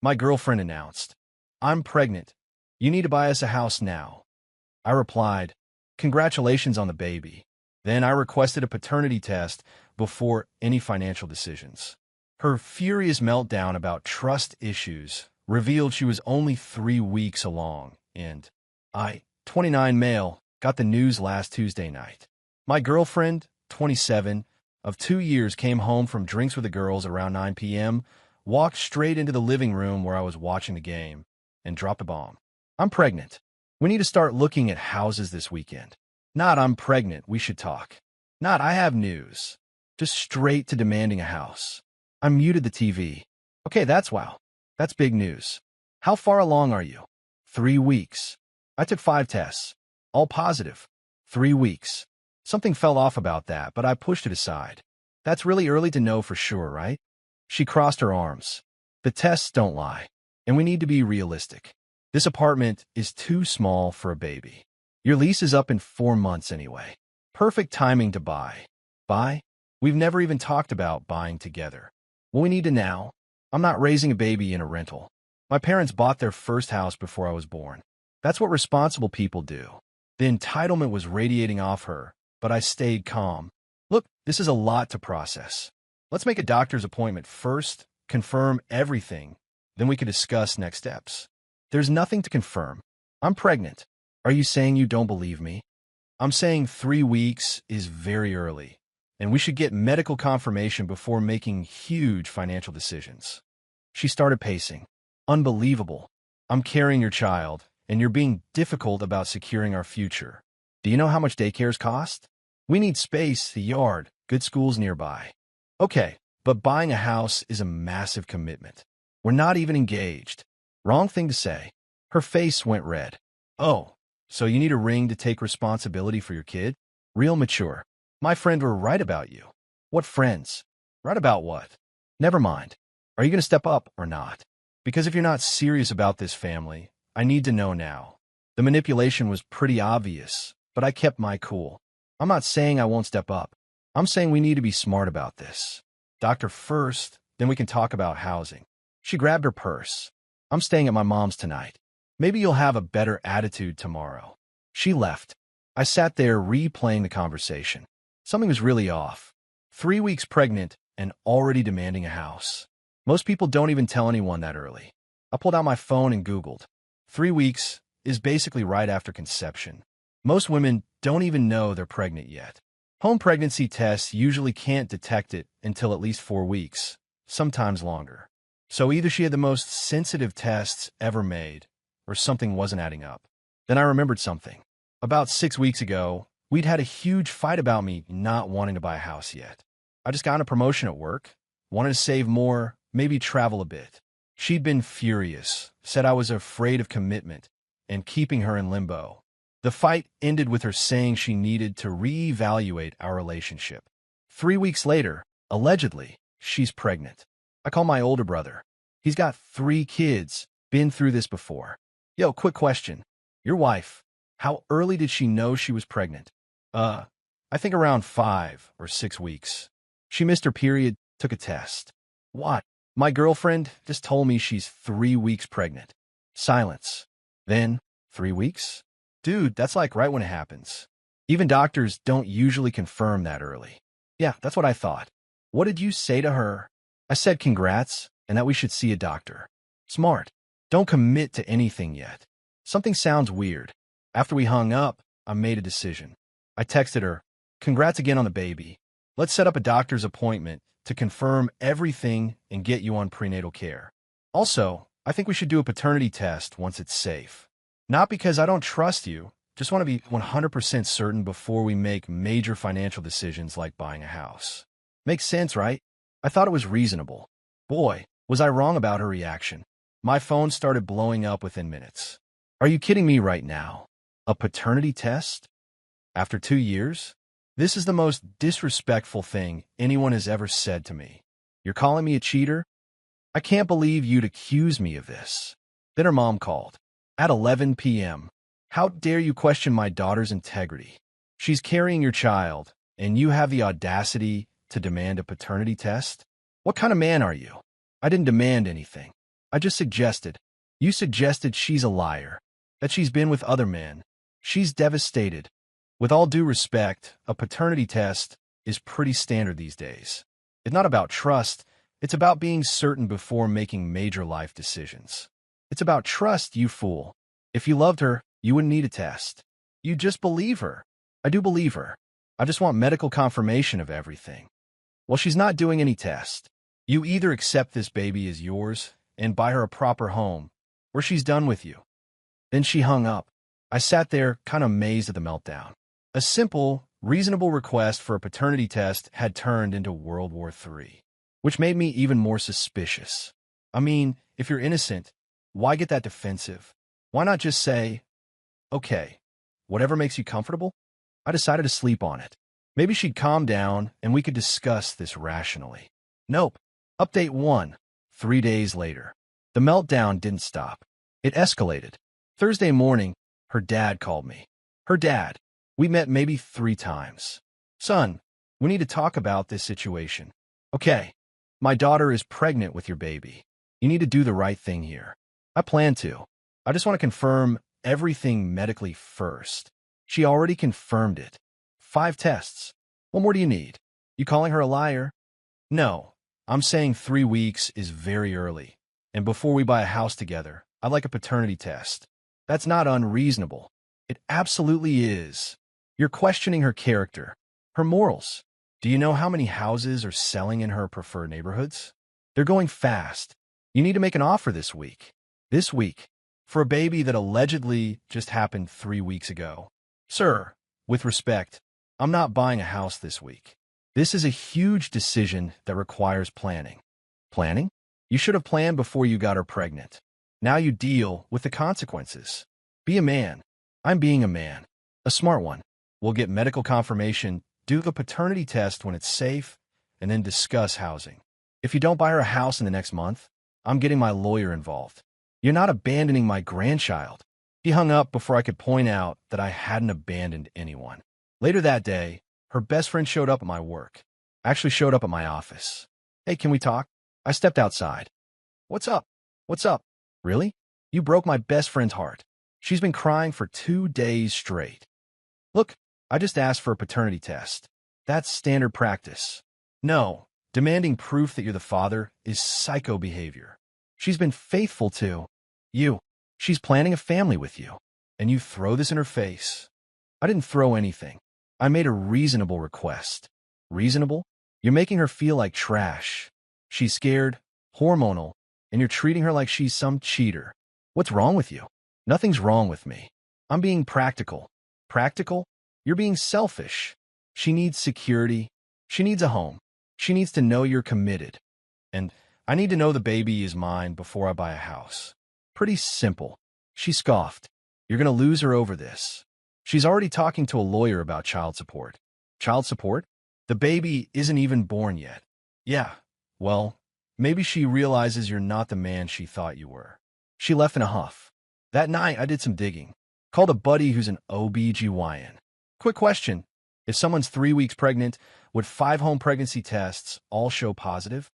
My girlfriend announced, "I'm pregnant. You need to buy us a house now." I replied, "Congratulations on the baby." Then I requested a paternity test before any financial decisions. Her furious meltdown about trust issues revealed she was only 3 weeks along, and I, 29 male, got the news last Tuesday night. My girlfriend, 27, of 2 years, came home from drinks with the girls around 9 p.m., walked straight into the living room where I was watching the game, and dropped a bomb. "I'm pregnant. We need to start looking at houses this weekend." Not "I'm pregnant, we should talk." Not "I have news." Just straight to demanding a house. I muted the TV. "Okay, wow. That's big news. How far along are you?" 3 weeks. I took 5 tests. All positive. 3 weeks. Something felt off about that, but I pushed it aside. "That's really early to know for sure, right?" She crossed her arms. "The tests don't lie. And we need to be realistic. This apartment is too small for a baby. Your lease is up in 4 months anyway. Perfect timing to buy." Buy? We've never even talked about buying together. What we need to now? I'm not raising a baby in a rental. My parents bought their first house before I was born. That's what responsible people do. The entitlement was radiating off her, but I stayed calm. "Look, this is a lot to process. Let's make a doctor's appointment first, confirm everything, then we can discuss next steps." "There's nothing to confirm. I'm pregnant." "Are you saying you don't believe me?" "I'm saying 3 weeks is very early, and we should get medical confirmation before making huge financial decisions." She started pacing. "Unbelievable. I'm carrying your child, and you're being difficult about securing our future. Do you know how much daycares cost? We need space, a yard, good schools nearby." "Okay, but buying a house is a massive commitment. We're not even engaged." Wrong thing to say. Her face went red. "Oh. So you need a ring to take responsibility for your kid? Real mature. My friend were right about you." "What friends? Right about what?" "Never mind. Are you going to step up or not? Because if you're not serious about this family, I need to know now." The manipulation was pretty obvious, but I kept my cool. "I'm not saying I won't step up. I'm saying we need to be smart about this. Doctor first, then we can talk about housing." She grabbed her purse. "I'm staying at my mom's tonight. Maybe you'll have a better attitude tomorrow." She left. I sat there replaying the conversation. Something was really off. 3 weeks pregnant and already demanding a house. Most people don't even tell anyone that early. I pulled out my phone and Googled. 3 weeks is basically right after conception. Most women don't even know they're pregnant yet. Home pregnancy tests usually can't detect it until at least 4 weeks, sometimes longer. So either she had the most sensitive tests ever made, or something wasn't adding up. Then I remembered something. About 6 weeks ago, we'd had a huge fight about me not wanting to buy a house yet. I just got a promotion at work, wanted to save more, maybe travel a bit. She'd been furious, said I was afraid of commitment, and keeping her in limbo. The fight ended with her saying she needed to reevaluate our relationship. 3 weeks later, allegedly, she's pregnant. I call my older brother. He's got 3 kids, been through this before. "Yo, quick question. Your wife, how early did she know she was pregnant?" I think around 5 or 6 weeks. She missed her period, took a test." "What?" "My girlfriend just told me she's 3 weeks pregnant." Silence. Then, 3 weeks? Dude, that's like right when it happens. Even doctors don't usually confirm that early. "Yeah, that's what I thought." "What did you say to her?" "I said congrats, and that we should see a doctor." Smart. Don't commit to anything yet. Something sounds weird. After we hung up, I made a decision. I texted her, "Congrats again on the baby. Let's set up a doctor's appointment to confirm everything and get you on prenatal care. Also, I think we should do a paternity test once it's safe. Not because I don't trust you, just want to be 100% certain before we make major financial decisions like buying a house." Makes sense, right? I thought it was reasonable. Boy, was I wrong about her reaction. My phone started blowing up within minutes. "Are you kidding me right now? A paternity test? After 2 years? This is the most disrespectful thing anyone has ever said to me. You're calling me a cheater? I can't believe you'd accuse me of this." Then her mom called. At 11 p.m. "How dare you question my daughter's integrity? She's carrying your child, and you have the audacity to demand a paternity test? What kind of man are you?" "I didn't demand anything. I just suggested. You suggested she's a liar, that she's been with other men. She's devastated. With all due respect, a paternity test is pretty standard these days. It's not about trust. It's about being certain before making major life decisions. It's about trust, you fool. If you loved her, you wouldn't need a test. You just believe her. I do believe her. I just want medical confirmation of everything. Well, she's not doing any test. You either accept this baby as yours and buy her a proper home, or she's done with you. Then she hung up. I sat there, kind of amazed at the meltdown. A simple, reasonable request for a paternity test had turned into World War III, which made me even more suspicious. I mean, if you're innocent, why get that defensive? Why not just say, okay, whatever makes you comfortable? I decided to sleep on it. Maybe she'd calm down and we could discuss this rationally. Nope. Update 1. 3 days later. The meltdown didn't stop. It escalated. Thursday morning, her dad called me. Her dad. We met maybe 3 times. Son, we need to talk about this situation. Okay. My daughter is pregnant with your baby. You need to do the right thing here. I plan to. I just want to confirm everything medically first. She already confirmed it. 5 tests. What more do you need? You calling her a liar? No. I'm saying 3 weeks is very early. And before we buy a house together, I'd like a paternity test. That's not unreasonable. It absolutely is. You're questioning her character, her morals. Do you know how many houses are selling in her preferred neighborhoods? They're going fast. You need to make an offer this week. This week. For a baby that allegedly just happened 3 weeks ago. Sir, with respect, I'm not buying a house this week. This is a huge decision that requires planning. Planning? You should have planned before you got her pregnant. Now you deal with the consequences. Be a man. I'm being a man. A smart one. We'll get medical confirmation, do the paternity test when it's safe, and then discuss housing. If you don't buy her a house in the next month, I'm getting my lawyer involved. You're not abandoning my grandchild. He hung up before I could point out that I hadn't abandoned anyone. Later that day, her best friend showed up at my work. Actually showed up at my office. Hey, can we talk? I stepped outside. What's up? What's up? Really? You broke my best friend's heart. She's been crying for 2 days straight. Look, I just asked for a paternity test. That's standard practice. No, demanding proof that you're the father is psycho behavior. She's been faithful to you. She's planning a family with you. And you throw this in her face. I didn't throw anything. I made a reasonable request. Reasonable? You're making her feel like trash. She's scared, hormonal, and you're treating her like she's some cheater. What's wrong with you? Nothing's wrong with me. I'm being practical. Practical? You're being selfish. She needs security. She needs a home. She needs to know you're committed. And I need to know the baby is mine before I buy a house. Pretty simple. She scoffed. You're going to lose her over this. She's already talking to a lawyer about child support. Child support? The baby isn't even born yet. Yeah, well, maybe she realizes you're not the man she thought you were. She left in a huff. That night, I did some digging. Called a buddy who's an OB/GYN. Quick question. If someone's 3 weeks pregnant, would 5 home pregnancy tests all show positive?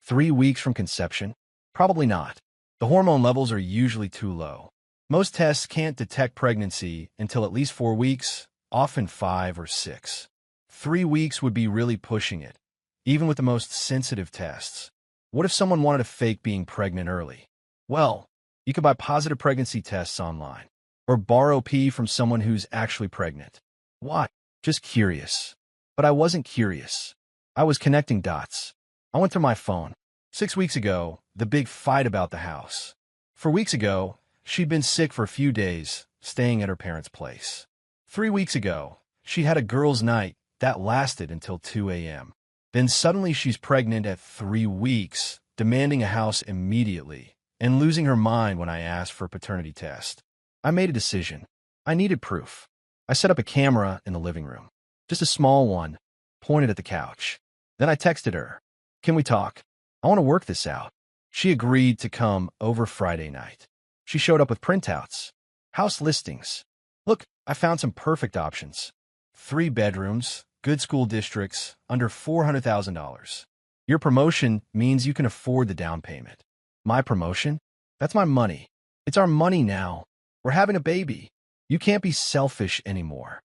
3 weeks from conception? Probably not. The hormone levels are usually too low. Most tests can't detect pregnancy until at least 4 weeks, often 5 or 6. 3 weeks would be really pushing it, even with the most sensitive tests. What if someone wanted to fake being pregnant early? Well, you could buy positive pregnancy tests online, or borrow pee from someone who's actually pregnant. Why? Just curious. But I wasn't curious. I was connecting dots. I went through my phone. 6 weeks ago, the big fight about the house. 4 weeks ago, she'd been sick for a few days, staying at her parents' place. 3 weeks ago, she had a girls' night that lasted until 2 a.m. Then suddenly she's pregnant at 3 weeks, demanding a house immediately, and losing her mind when I asked for a paternity test. I made a decision. I needed proof. I set up a camera in the living room. Just a small one, pointed at the couch. Then I texted her. Can we talk? I want to work this out. She agreed to come over Friday night. She showed up with printouts. House listings. Look, I found some perfect options. 3 bedrooms, good school districts, under $400,000. Your promotion means you can afford the down payment. My promotion? That's my money. It's our money now. We're having a baby. You can't be selfish anymore.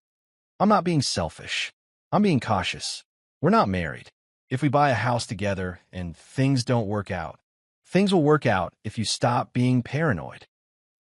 I'm not being selfish. I'm being cautious. We're not married. If we buy a house together and things don't work out, things will work out if you stop being paranoid.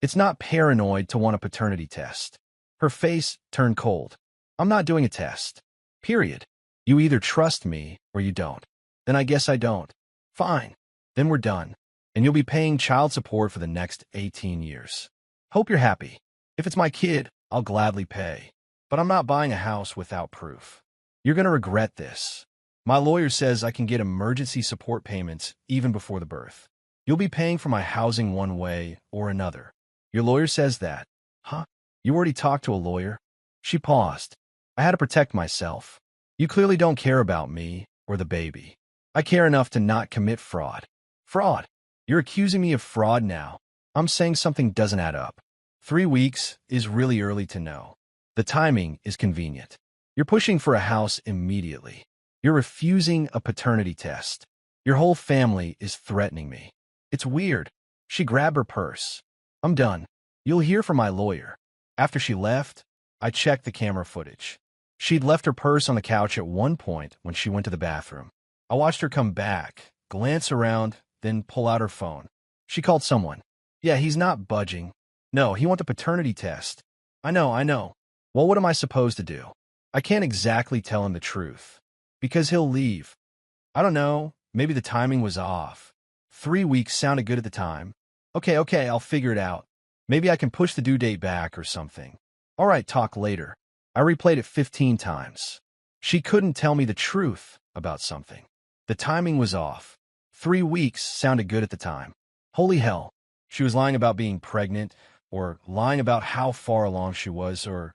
It's not paranoid to want a paternity test. Her face turned cold. I'm not doing a test. Period. You either trust me or you don't. Then I guess I don't. Fine. Then we're done. And you'll be paying child support for the next 18 years. Hope you're happy. If it's my kid, I'll gladly pay. But I'm not buying a house without proof. You're going to regret this. My lawyer says I can get emergency support payments even before the birth. You'll be paying for my housing one way or another. Your lawyer says that. Huh? You already talked to a lawyer? She paused. I had to protect myself. You clearly don't care about me or the baby. I care enough to not commit fraud. Fraud? You're accusing me of fraud now. I'm saying something doesn't add up. 3 weeks is really early to know. The timing is convenient. You're pushing for a house immediately. You're refusing a paternity test. Your whole family is threatening me. It's weird. She grabbed her purse. I'm done. You'll hear from my lawyer. After she left, I checked the camera footage. She'd left her purse on the couch at one point when she went to the bathroom. I watched her come back, glance around, then pull out her phone. She called someone. Yeah, he's not budging. No, he wants a paternity test. I know. Well, what am I supposed to do? I can't exactly tell him the truth. Because he'll leave. I don't know. Maybe the timing was off. 3 weeks sounded good at the time. Okay, I'll figure it out. Maybe I can push the due date back or something. All right, talk later. I replayed it 15 times. She couldn't tell me the truth about something. The timing was off. 3 weeks sounded good at the time. Holy hell. She was lying about being pregnant, or lying about how far along she was, or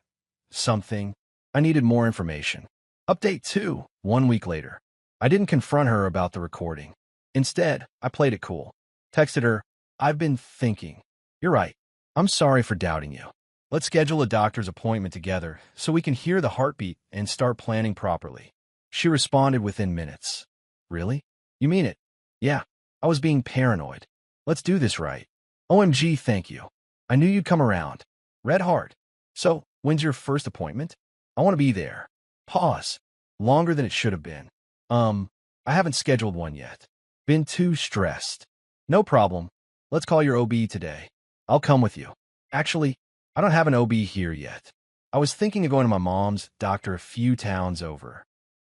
something. I needed more information. Update 2, 1 week later. I didn't confront her about the recording. Instead, I played it cool. Texted her, I've been thinking. You're right. I'm sorry for doubting you. Let's schedule a doctor's appointment together so we can hear the heartbeat and start planning properly. She responded within minutes. Really? You mean it? Yeah. I was being paranoid. Let's do this right. OMG, thank you. I knew you'd come around. Red heart. So, when's your first appointment? I want to be there. Pause. Longer than it should have been. I haven't scheduled one yet. Been too stressed. No problem. Let's call your OB today. I'll come with you. Actually, I don't have an OB here yet. I was thinking of going to my mom's doctor a few towns over.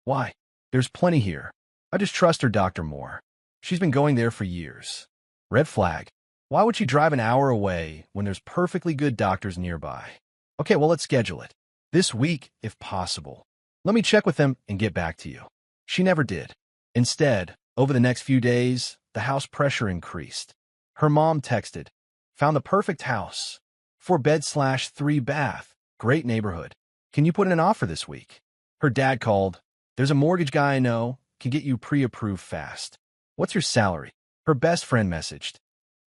Why? There's plenty here. I just trust her doctor more. She's been going there for years. Red flag. Why would she drive an hour away when there's perfectly good doctors nearby? Okay, well, let's schedule it. This week, if possible. Let me check with them and get back to you. She never did. Instead, over the next few days, the house pressure increased. Her mom texted, found the perfect house. 4-bed/3 bath. Great neighborhood. Can you put in an offer this week? Her dad called. There's a mortgage guy I know. Can get you pre-approved fast. What's your salary? Her best friend messaged.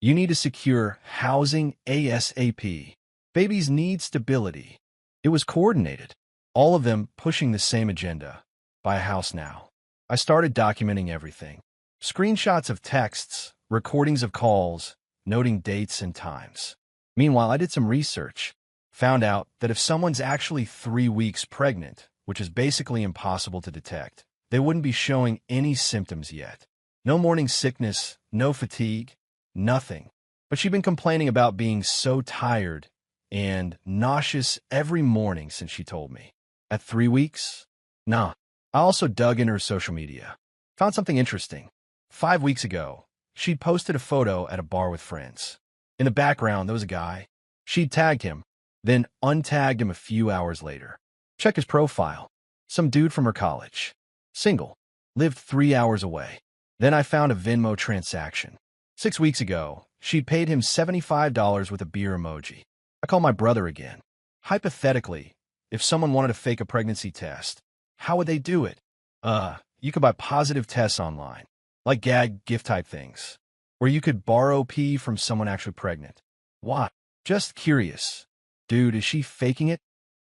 You need to secure housing ASAP. Babies need stability. It was coordinated. All of them pushing the same agenda. Buy a house now. I started documenting everything. Screenshots of texts, recordings of calls, noting dates and times. Meanwhile, I did some research. Found out that if someone's actually 3 weeks pregnant, which is basically impossible to detect, they wouldn't be showing any symptoms yet. No morning sickness, no fatigue, nothing. But she'd been complaining about being so tired and nauseous every morning since she told me. At 3 weeks? Nah. I also dug into her social media. Found something interesting. 5 weeks ago, she'd posted a photo at a bar with friends. In the background, there was a guy. She'd tagged him, then untagged him a few hours later. Check his profile. Some dude from her college. Single. Lived 3 hours away. Then I found a Venmo transaction. 6 weeks ago, she'd paid him $75 with a beer emoji. I called my brother again. Hypothetically, if someone wanted to fake a pregnancy test, how would they do it? You could buy positive tests online, like gag gift type things, where you could borrow pee from someone actually pregnant. Why? Just curious. Dude, is she faking it?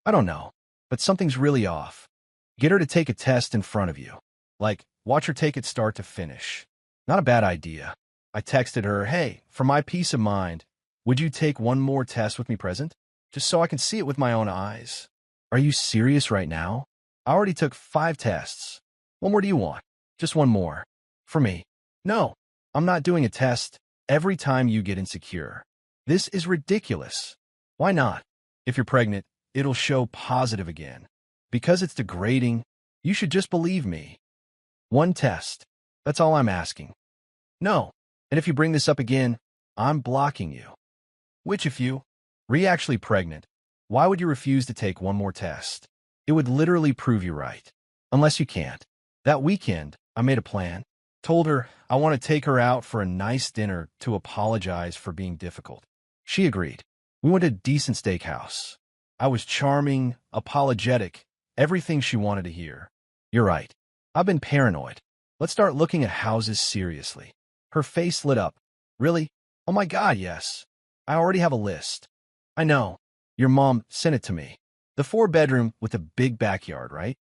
I don't know, but something's really off. Get her to take a test in front of you. Like, watch her take it start to finish. Not a bad idea. I texted her, hey, for my peace of mind, would you take one more test with me present? Just so I can see it with my own eyes. Are you serious right now? I already took 5 tests. What more do you want? Just one more. For me. No, I'm not doing a test every time you get insecure. This is ridiculous. Why not? If you're pregnant, it'll show positive again. Because it's degrading, you should just believe me. One test. That's all I'm asking. No. And if you bring this up again, I'm blocking you. Which if you actually pregnant, why would you refuse to take one more test? It would literally prove you right. Unless you can't. That weekend, I made a plan. Told her I want to take her out for a nice dinner to apologize for being difficult. She agreed. We went to a decent steakhouse. I was charming, apologetic, everything she wanted to hear. You're right. I've been paranoid. Let's start looking at houses seriously. Her face lit up. Really? Oh my God, yes. I already have a list. I know. Your mom sent it to me. The 4-bedroom with a big backyard, right?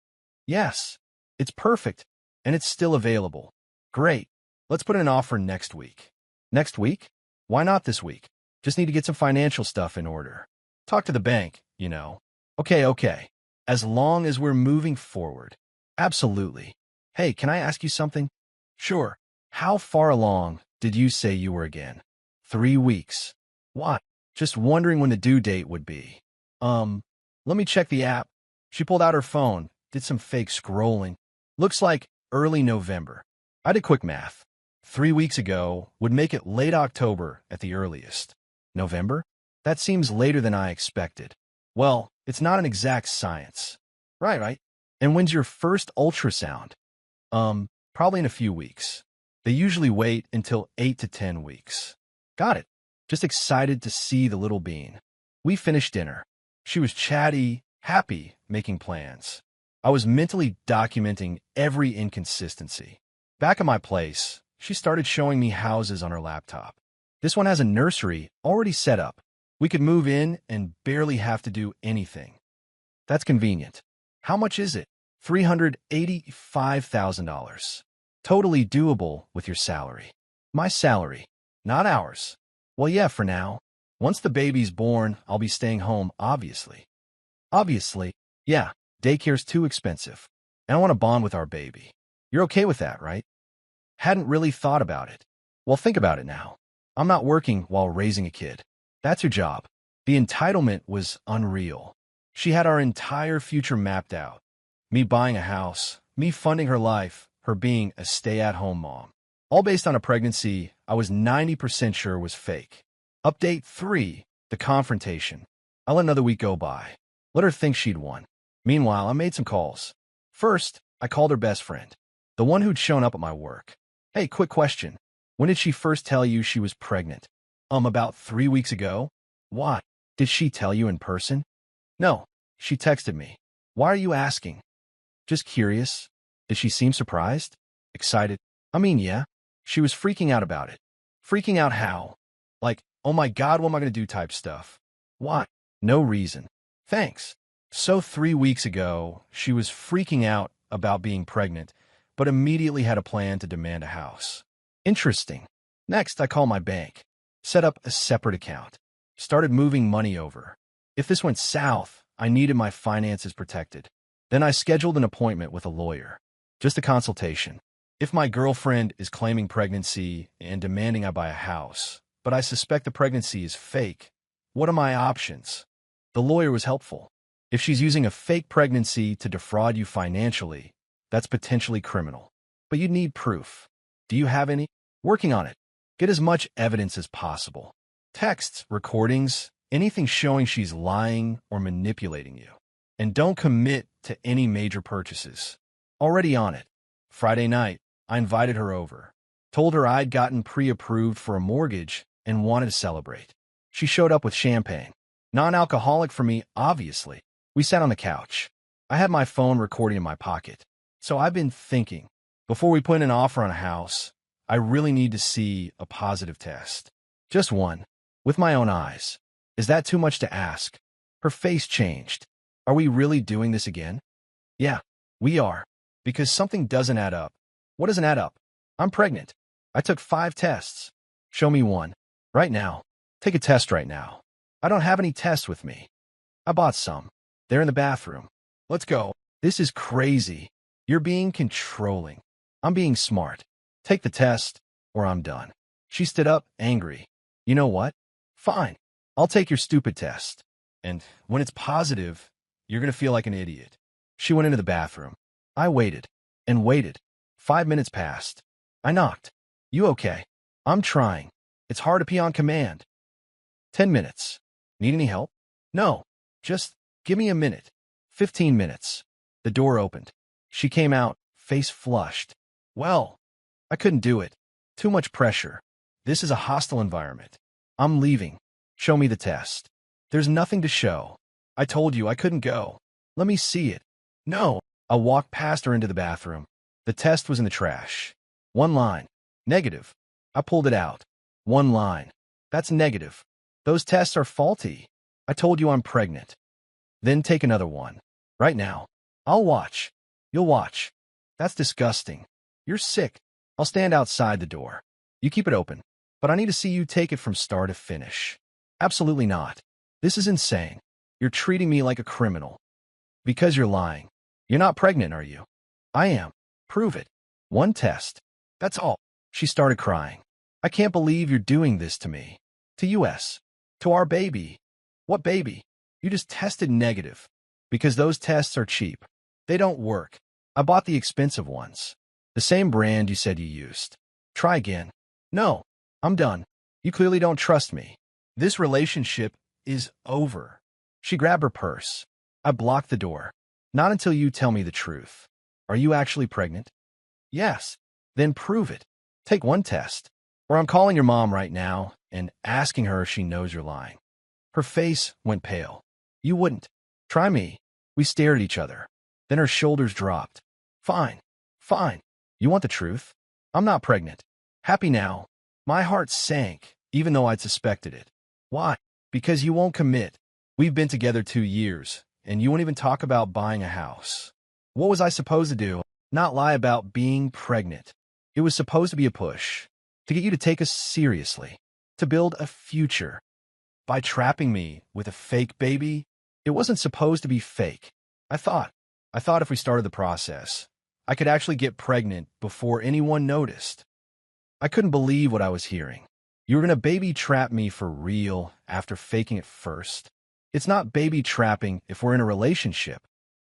Yes. It's perfect, and it's still available. Great. Let's put in an offer next week. Next week? Why not this week? Just need to get some financial stuff in order. Talk to the bank, you know. Okay. As long as we're moving forward. Absolutely. Hey, can I ask you something? Sure. How far along did you say you were again? 3 weeks. What? Just wondering when the due date would be. Let me check the app. She pulled out her phone, did some fake scrolling. Looks like early November. I did quick math. 3 weeks ago would make it late October at the earliest. November? That seems later than I expected. Well, it's not an exact science. Right. And when's your first ultrasound? Probably in a few weeks. They usually wait until 8 to 10 weeks. Got it. Just excited to see the little bean. We finished dinner. She was chatty, happy, making plans. I was mentally documenting every inconsistency. Back at my place, she started showing me houses on her laptop. This one has a nursery already set up. We could move in and barely have to do anything. That's convenient. How much is it? $385,000. Totally doable with your salary. My salary, not ours. Well, yeah, for now. Once the baby's born, I'll be staying home, obviously. Obviously, yeah, daycare's too expensive. And I want to bond with our baby. You're okay with that, right? Hadn't really thought about it. Well, think about it now. I'm not working while raising a kid. That's her job. The entitlement was unreal. She had our entire future mapped out. Me buying a house, me funding her life, her being a stay-at-home mom. All based on a pregnancy I was 90% sure was fake. Update 3, the confrontation. I let another week go by. Let her think she'd won. Meanwhile, I made some calls. First, I called her best friend, the one who'd shown up at my work. Hey, quick question. When did she first tell you she was pregnant? About 3 weeks ago. Why? Did she tell you in person? No, she texted me. Why are you asking? Just curious. Did she seem surprised? Excited? Yeah. She was freaking out about it. Freaking out how? Like, oh my God, what am I going to do type stuff. Why? No reason. Thanks. So 3 weeks ago, she was freaking out about being pregnant, but immediately had a plan to demand a house. Interesting. Next, I call my bank. Set up a separate account. Started moving money over. If this went south, I needed my finances protected. Then I scheduled an appointment with a lawyer. Just a consultation. If my girlfriend is claiming pregnancy and demanding I buy a house, but I suspect the pregnancy is fake, what are my options? The lawyer was helpful. If she's using a fake pregnancy to defraud you financially, that's potentially criminal. But you'd need proof. Do you have any? Working on it. Get as much evidence as possible. Texts, recordings, anything showing she's lying or manipulating you. And don't commit to any major purchases. Already on it. Friday night, I invited her over. Told her I'd gotten pre-approved for a mortgage and wanted to celebrate. She showed up with champagne. Non-alcoholic for me, obviously. We sat on the couch. I had my phone recording in my pocket. So I've been thinking, before we put in an offer on a house, I really need to see a positive test. Just one. With my own eyes. Is that too much to ask? Her face changed. Are we really doing this again? Yeah, we are. Because something doesn't add up. What doesn't add up? I'm pregnant. I took 5 tests. Show me one. Right now. Take a test right now. I don't have any tests with me. I bought some. They're in the bathroom. Let's go. This is crazy. You're being controlling. I'm being smart. Take the test, or I'm done. She stood up, angry. You know what? Fine. I'll take your stupid test. And when it's positive, you're going to feel like an idiot. She went into the bathroom. I waited and waited. 5 minutes passed. I knocked. You okay? I'm trying. It's hard to pee on command. 10 minutes. Need any help? No. Just give me a minute. 15 minutes. The door opened. She came out, face flushed. Well, I couldn't do it. Too much pressure. This is a hostile environment. I'm leaving. Show me the test. There's nothing to show. I told you I couldn't go. Let me see it. No. I walked past her into the bathroom. The test was in the trash. One line. Negative. I pulled it out. One line. That's negative. Those tests are faulty. I told you I'm pregnant. Then take another one. Right now. I'll watch. You'll watch. That's disgusting. You're sick. I'll stand outside the door. You keep it open. But I need to see you take it from start to finish. Absolutely not. This is insane. You're treating me like a criminal. Because you're lying. You're not pregnant, are you? I am. Prove it. One test. That's all. She started crying. I can't believe you're doing this to me. To us. To our baby. What baby? You just tested negative. Because those tests are cheap. They don't work. I bought the expensive ones. The same brand you said you used. Try again. No. I'm done. You clearly don't trust me. This relationship is over. She grabbed her purse. I blocked the door. Not until you tell me the truth. Are you actually pregnant? Yes. Then prove it. Take one test. Or I'm calling your mom right now and asking her if she knows you're lying. Her face went pale. You wouldn't. Try me. We stared at each other. Then her shoulders dropped. Fine. Fine. You want the truth? I'm not pregnant. Happy now. My heart sank, even though I'd suspected it. Why? Because you won't commit. We've been together 2 years, and you won't even talk about buying a house. What was I supposed to do? Not lie about being pregnant. It was supposed to be a push, to get you to take us seriously, to build a future. By trapping me with a fake baby, it wasn't supposed to be fake. I thought if we started the process, I could actually get pregnant before anyone noticed. I couldn't believe what I was hearing. You were going to baby trap me for real after faking it first. It's not baby trapping if we're in a relationship.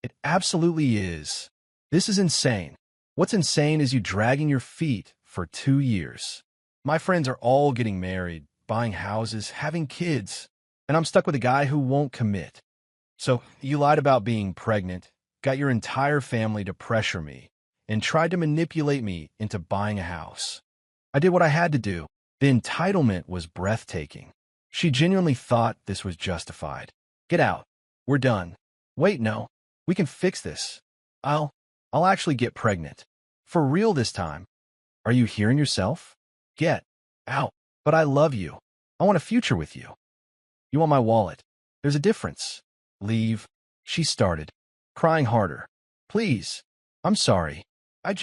It absolutely is. This is insane. What's insane is you dragging your feet for 2 years. My friends are all getting married, buying houses, having kids, and I'm stuck with a guy who won't commit. So you lied about being pregnant, got your entire family to pressure me, and tried to manipulate me into buying a house. I did what I had to do. The entitlement was breathtaking. She genuinely thought this was justified. Get out. We're done. Wait, no. We can fix this. I'll actually get pregnant. For real this time. Are you hearing yourself? Get out. But I love you. I want a future with you. You want my wallet. There's a difference. Leave. She started, crying harder. Please. I'm sorry. I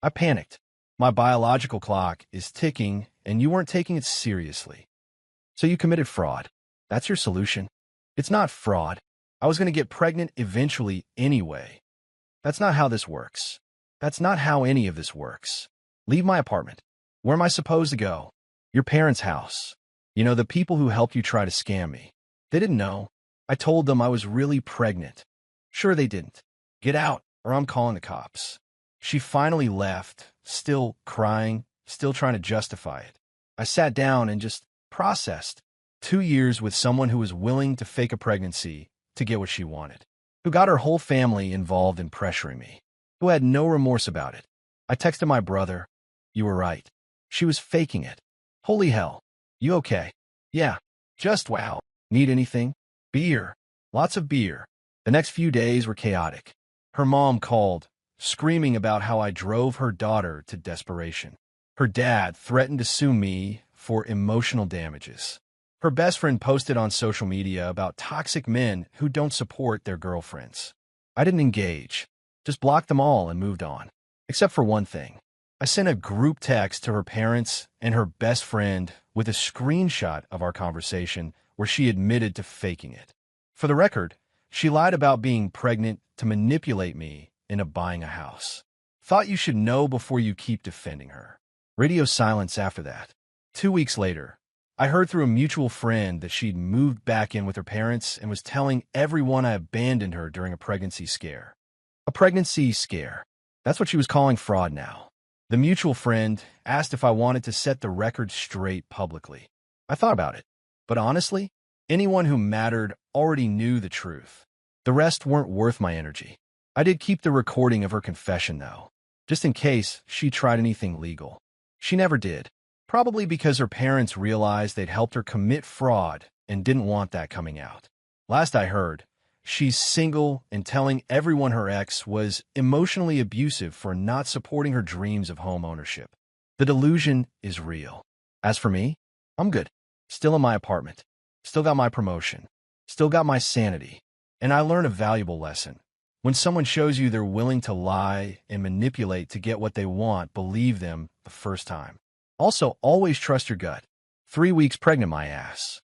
panicked. My biological clock is ticking, and you weren't taking it seriously. So you committed fraud. That's your solution. It's not fraud. I was going to get pregnant eventually anyway. That's not how this works. That's not how any of this works. Leave my apartment. Where am I supposed to go? Your parents' house. You know, the people who helped you try to scam me. They didn't know. I told them I was really pregnant. Sure they didn't. Get out, or I'm calling the cops. She finally left, still crying, still trying to justify it. I sat down and just processed. 2 years with someone who was willing to fake a pregnancy to get what she wanted, who got her whole family involved in pressuring me, who had no remorse about it. I texted my brother. You were right. She was faking it. Holy hell. You okay? Yeah. Just wow. Need anything? Beer. Lots of beer. The next few days were chaotic. Her mom called, screaming about how I drove her daughter to desperation. Her dad threatened to sue me for emotional damages. Her best friend posted on social media about toxic men who don't support their girlfriends. I didn't engage, just blocked them all and moved on. Except for one thing. I sent a group text to her parents and her best friend with a screenshot of our conversation where she admitted to faking it. For the record, she lied about being pregnant to manipulate me into buying a house. Thought you should know before you keep defending her. Radio silence after that. 2 weeks later, I heard through a mutual friend that she'd moved back in with her parents and was telling everyone I abandoned her during a pregnancy scare. A pregnancy scare. That's what she was calling fraud now. The mutual friend asked if I wanted to set the record straight publicly. I thought about it, but honestly, anyone who mattered already knew the truth. The rest weren't worth my energy. I did keep the recording of her confession, though, just in case she tried anything legal. She never did, probably because her parents realized they'd helped her commit fraud and didn't want that coming out. Last I heard, she's single and telling everyone her ex was emotionally abusive for not supporting her dreams of home ownership. The delusion is real. As for me, I'm good. Still in my apartment. Still got my promotion. Still got my sanity. And I learned a valuable lesson. When someone shows you they're willing to lie and manipulate to get what they want, believe them the first time. Also, always trust your gut. 3 weeks pregnant, my ass.